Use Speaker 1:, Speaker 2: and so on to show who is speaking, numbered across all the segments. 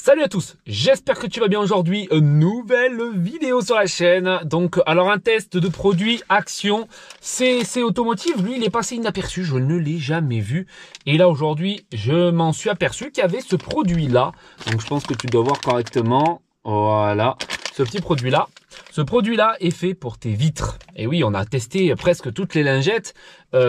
Speaker 1: Salut à tous, j'espère que tu vas bien aujourd'hui, nouvelle vidéo sur la chaîne. Donc alors un test de produit Action, c'est automotive, lui il est passé inaperçu, je ne l'ai jamais vu. Et là aujourd'hui je m'en suis aperçu qu'il y avait ce produit là, donc je pense que tu dois voir correctement, voilà, ce petit produit là. Ce produit là est fait pour tes vitres, et oui on a testé presque toutes les lingettes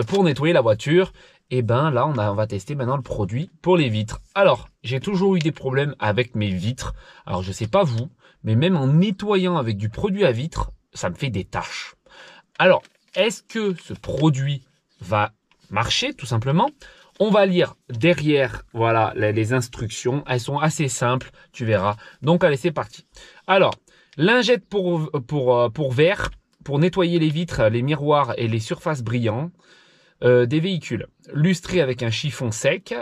Speaker 1: pour nettoyer la voiture. Et ben là, on va tester maintenant le produit pour les vitres. Alors, j'ai toujours eu des problèmes avec mes vitres. Alors, je sais pas vous, mais même en nettoyant avec du produit à vitres, ça me fait des taches. Alors, est-ce que ce produit va marcher tout simplement? On va lire derrière, voilà, les instructions. Elles sont assez simples, tu verras. Donc, allez, c'est parti. Alors, lingette pour verre, pour nettoyer les vitres, les miroirs et les surfaces brillantes. Des véhicules lustrés avec un chiffon sec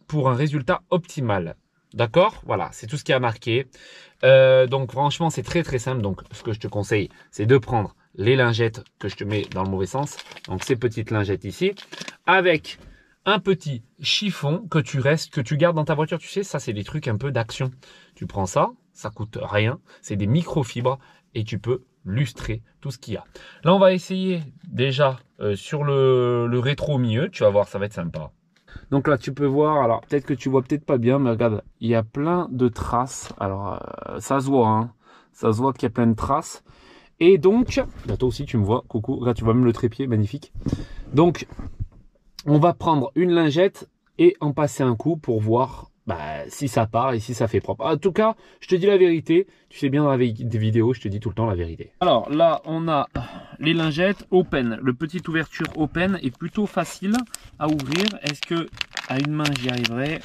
Speaker 1: pour un résultat optimal. D'accord? Voilà, c'est tout ce qui a marqué. Donc franchement, c'est très très simple. Donc ce que je te conseille, c'est de prendre les lingettes que je te mets dans le mauvais sens. Donc ces petites lingettes ici, avec un petit chiffon que tu gardes dans ta voiture. Tu sais, ça c'est des trucs un peu d'action. Tu prends ça, ça coûte rien. C'est des microfibres et tu peux lustrer tout ce qu'il y a. Là, on va essayer déjà sur le rétro au milieu. Tu vas voir, ça va être sympa. Donc là, tu peux voir, alors peut-être que tu vois peut-être pas bien, mais regarde, il y a plein de traces. Alors, ça se voit, hein. Ça se voit qu'il y a plein de traces. Et donc, là, toi aussi, tu me vois, coucou. Là, tu vois même le trépied, magnifique. Donc, on va prendre une lingette et en passer un coup pour voir si ça part et si ça fait propre. En tout cas, je te dis la vérité. Tu sais bien dans des vidéos, je te dis tout le temps la vérité. Alors là, on a les lingettes open. Le petite ouverture open est plutôt facile à ouvrir. Est-ce que à une main j'y arriverai?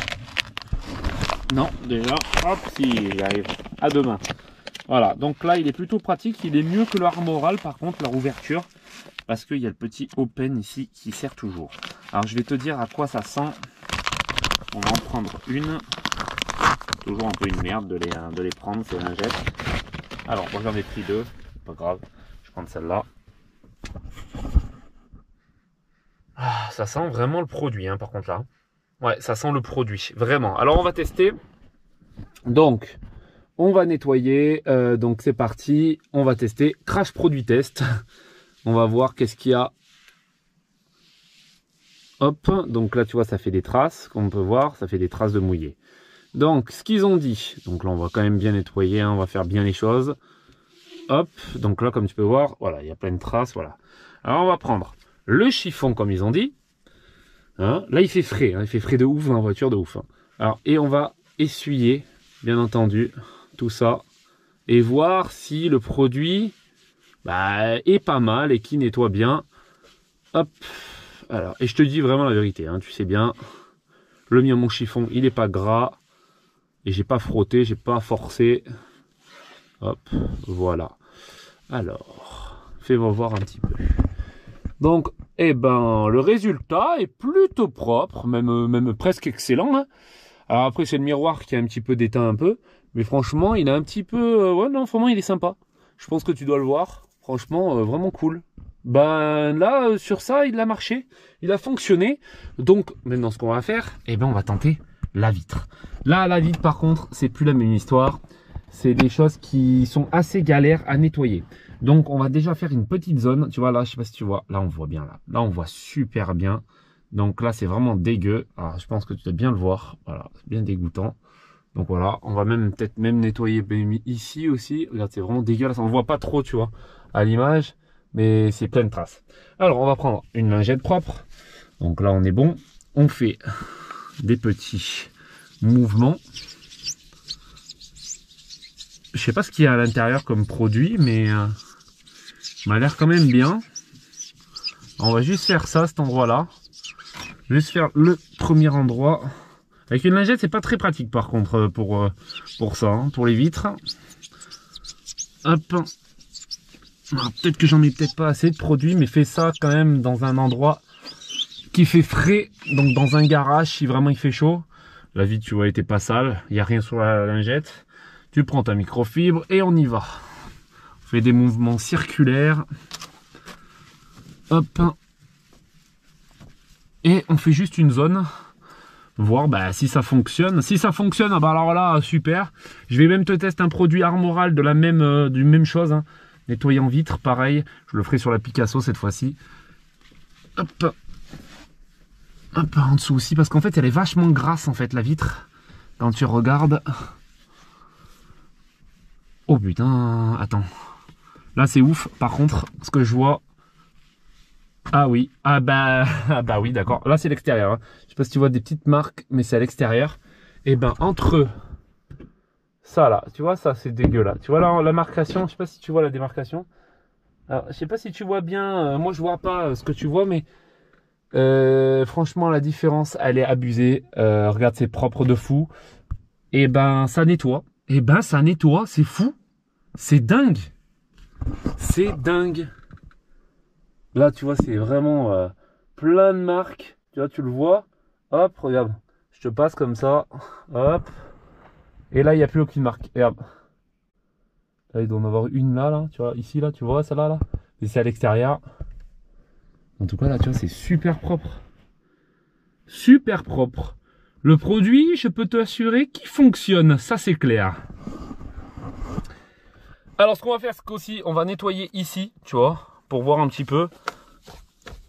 Speaker 1: Non, déjà, hop, si j'y arrive. À deux mains. Voilà, donc là, il est plutôt pratique. Il est mieux que l'Armoral, par contre, leur ouverture. Parce qu'il y a le petit open ici qui sert toujours. Alors, je vais te dire à quoi ça sent. On va en prendre une. Toujours un peu une merde de les prendre, ces lingettes. Alors, moi j'en ai pris deux. Pas grave. Je vais prendre celle-là. Ah, ça sent vraiment le produit, hein, par contre là. Ouais, ça sent le produit. Vraiment. Alors, on va tester. Donc, on va nettoyer. Donc, c'est parti. On va tester. Crash produit test. On va voir qu'est-ce qu'il y a. Hop, donc là tu vois ça fait des traces, comme on peut voir, ça fait des traces de mouillé. Donc ce qu'ils ont dit, donc là on va quand même bien nettoyer, hein, on va faire bien les choses. Hop, donc là comme tu peux voir, voilà, il y a plein de traces, voilà. Alors on va prendre le chiffon comme ils ont dit. Hein, là il fait frais, hein, il fait frais de ouf dans la voiture, de ouf. Hein. Alors, et on va essuyer, bien entendu, tout ça. Et voir si le produit est pas mal et qui nettoie bien. Hop. Alors, et je te dis vraiment la vérité, hein, tu sais bien, le mien, mon chiffon, il n'est pas gras, et j'ai pas frotté, j'ai pas forcé. Hop, voilà. Alors, fais-moi voir un petit peu. Donc, eh ben, le résultat est plutôt propre, même presque excellent. Hein. Alors après, c'est le miroir qui est un petit peu déteint un peu, mais franchement, il a un petit peu, ouais, non, vraiment, il est sympa. Je pense que tu dois le voir. Franchement, vraiment cool. Ben là, sur ça, il a marché, il a fonctionné. Donc maintenant, ce qu'on va faire, on va tenter la vitre. Là, la vitre, par contre, c'est plus la même histoire. C'est des choses qui sont assez galères à nettoyer. Donc, on va déjà faire une petite zone. Tu vois là, je sais pas si tu vois. Là, on voit bien là. Là, on voit super bien. Donc là, c'est vraiment dégueu. Alors, je pense que tu dois bien le voir. Voilà, c'est bien dégoûtant. Donc voilà, on va peut-être nettoyer ici aussi. Regarde, c'est vraiment dégueulasse. On voit pas trop, tu vois, à l'image. Mais c'est plein de traces. Alors, on va prendre une lingette propre. Donc là, on est bon. On fait des petits mouvements. Je sais pas ce qu'il y a à l'intérieur comme produit, mais il m'a l'air quand même bien. On va juste faire ça, cet endroit-là. Juste faire le premier endroit. Avec une lingette, c'est pas très pratique par contre pour ça, hein, pour les vitres. Hop. Peut-être que j'en ai peut-être pas assez de produits, mais fais ça quand même dans un endroit qui fait frais, donc dans un garage si vraiment il fait chaud. La vitre, tu vois, était pas sale, il n'y a rien sur la lingette. Tu prends ta microfibre et on y va. On fait des mouvements circulaires. Hop. Et on fait juste une zone voir bah, si ça fonctionne. Si ça fonctionne, bah alors là, super. Je vais même te tester un produit Armoral de la même, du même chose. Hein. Nettoyant vitre, pareil. Je le ferai sur la Picasso cette fois-ci. Hop. Hop, en dessous aussi, parce qu'en fait, elle est vachement grasse, en fait, la vitre. Quand tu regardes. Oh putain, attends. Là, c'est ouf. Par contre, ce que je vois... Ah oui, ah bah oui, d'accord. Là, c'est l'extérieur. Hein. Je sais pas si tu vois des petites marques, mais c'est à l'extérieur. Et ben, entre ça, là, tu vois, ça, c'est dégueu, là. Tu vois, là, la marcation, je sais pas si tu vois la démarcation. Alors, je sais pas si tu vois bien. Moi, je vois pas ce que tu vois, mais... franchement, la différence, elle est abusée. Regarde, c'est propre de fou. Et ben, ça nettoie. Et ben, ça nettoie, c'est fou. C'est dingue. C'est dingue. Là, tu vois, c'est vraiment plein de marques. Tu vois, tu le vois. Hop, regarde. Je te passe comme ça. Hop. Et là, il n'y a plus aucune marque. Regarde. Là, il doit en avoir une là. Tu vois, ici, là, tu vois, celle-là, là. Et c'est à l'extérieur. En tout cas, là, tu vois, c'est super propre. Super propre. Le produit, je peux t'assurer qu'il fonctionne. Ça, c'est clair. Alors, ce qu'on va faire, c'est qu'aussi, on va nettoyer ici, tu vois, pour voir un petit peu.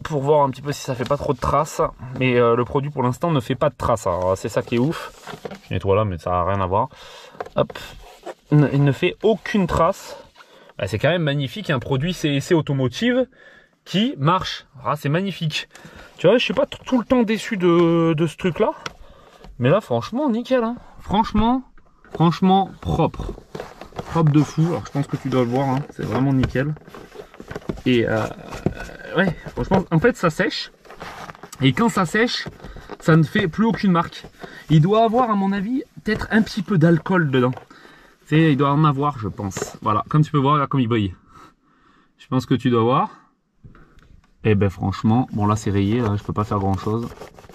Speaker 1: Pour voir un petit peu si ça fait pas trop de traces. Mais le produit, pour l'instant, ne fait pas de traces. Alors, c'est ça qui est ouf. Je nettoie là, mais ça n'a rien à voir. Hop. Il ne fait aucune trace. Bah, c'est quand même magnifique, un produit CEC automotive qui marche. Ah, c'est magnifique. Tu vois, je suis pas tout le temps déçu de ce truc-là. Mais là, franchement, nickel. Hein. Franchement, propre. Propre de fou. Alors, je pense que tu dois le voir. Hein. C'est vraiment nickel. Et ouais, franchement, en fait, ça sèche. Et quand ça sèche, ça ne fait plus aucune marque. Il doit avoir, à mon avis, peut-être un petit peu d'alcool dedans. Tu sais, il doit en avoir, je pense. Voilà, comme tu peux voir, regarde comme il brille. Je pense que tu dois voir. Et ben franchement, bon là c'est rayé, là, je peux pas faire grand chose.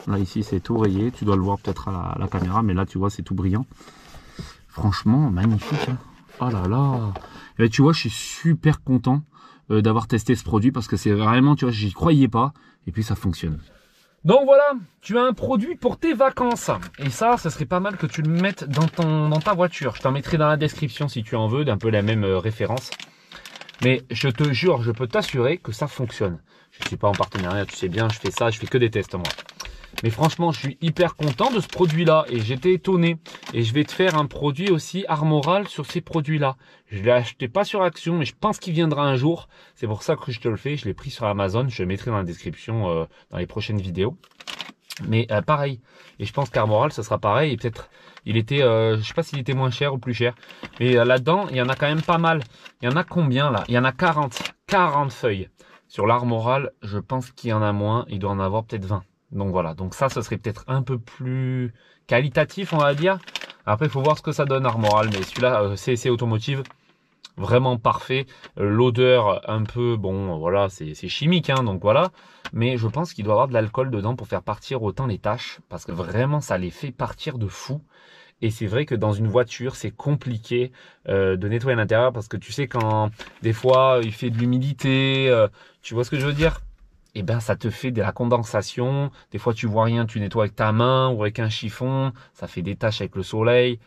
Speaker 1: Là ici c'est tout rayé, tu dois le voir peut-être à la caméra, mais là tu vois c'est tout brillant. Franchement, magnifique. Hein. Oh là là. Et ben, tu vois, je suis super content d'avoir testé ce produit parce que c'est vraiment, tu vois, j'y croyais pas. Et puis ça fonctionne. Donc voilà, tu as un produit pour tes vacances. Et ça serait pas mal que tu le mettes dans ta voiture. Je t'en mettrai dans la description si tu en veux, d'un peu la même référence. Mais je te jure, je peux t'assurer que ça fonctionne. Je ne suis pas en partenariat, tu sais bien, je fais ça, je fais que des tests moi. Mais franchement, je suis hyper content de ce produit-là et j'étais étonné. Et je vais te faire un produit aussi Armoral sur ces produits-là. Je ne l'ai acheté pas sur Action, mais je pense qu'il viendra un jour. C'est pour ça que je te le fais. Je l'ai pris sur Amazon. Je le mettrai dans la description dans les prochaines vidéos. Mais pareil. Et je pense qu'Armoral, ce sera pareil. Et peut-être, il était, je sais pas s'il était moins cher ou plus cher. Mais là-dedans, il y en a quand même pas mal. Il y en a combien là? Il y en a 40. 40 feuilles. Sur l'Armoral, je pense qu'il y en a moins. Il doit en avoir peut-être 20. Donc voilà, donc ça, ce serait peut-être un peu plus qualitatif, on va dire. Après, il faut voir ce que ça donne Armoral, mais celui-là, CEC Automotive, vraiment parfait. L'odeur, un peu, bon, voilà, c'est chimique, hein, donc voilà. Mais je pense qu'il doit y avoir de l'alcool dedans pour faire partir autant les taches, parce que vraiment, ça les fait partir de fou. Et c'est vrai que dans une voiture, c'est compliqué de nettoyer l'intérieur, parce que tu sais, quand des fois, il fait de l'humidité, tu vois ce que je veux dire? Et ben ça te fait de la condensation. Des fois tu vois rien, tu nettoies avec ta main ou avec un chiffon, ça fait des taches avec le soleil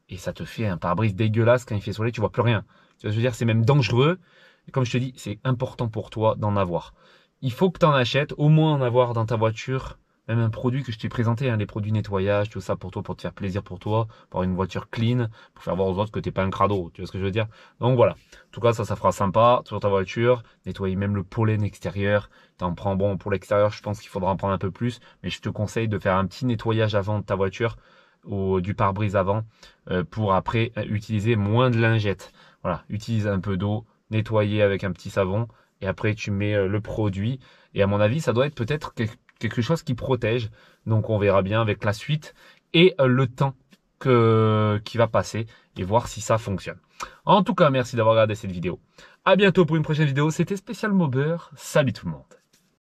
Speaker 1: et ça te fait un pare-brise dégueulasse quand il fait soleil, tu vois plus rien. Tu vois, je veux dire, c'est même dangereux. Et comme je te dis, c'est important pour toi d'en avoir. Il faut que tu en achètes, au moins en avoir dans ta voiture. Même un produit que je t'ai présenté, hein, les produits nettoyage, tout ça pour toi, pour te faire plaisir pour toi, pour avoir une voiture clean, pour faire voir aux autres que t'es pas un crado, tu vois ce que je veux dire? Donc voilà. En tout cas, ça fera sympa sur ta voiture. Nettoyer même le pollen extérieur. T'en prends, bon, pour l'extérieur, je pense qu'il faudra en prendre un peu plus, mais je te conseille de faire un petit nettoyage avant de ta voiture, ou du pare-brise avant, pour après utiliser moins de lingettes. Voilà, utilise un peu d'eau, nettoyer avec un petit savon, et après tu mets le produit. Et à mon avis, ça doit être peut-être quelque chose qui protège. Donc on verra bien avec la suite et le temps qui va passer et voir si ça fonctionne. En tout cas, merci d'avoir regardé cette vidéo. À bientôt pour une prochaine vidéo. C'était Spécial Mauber. Salut tout le monde.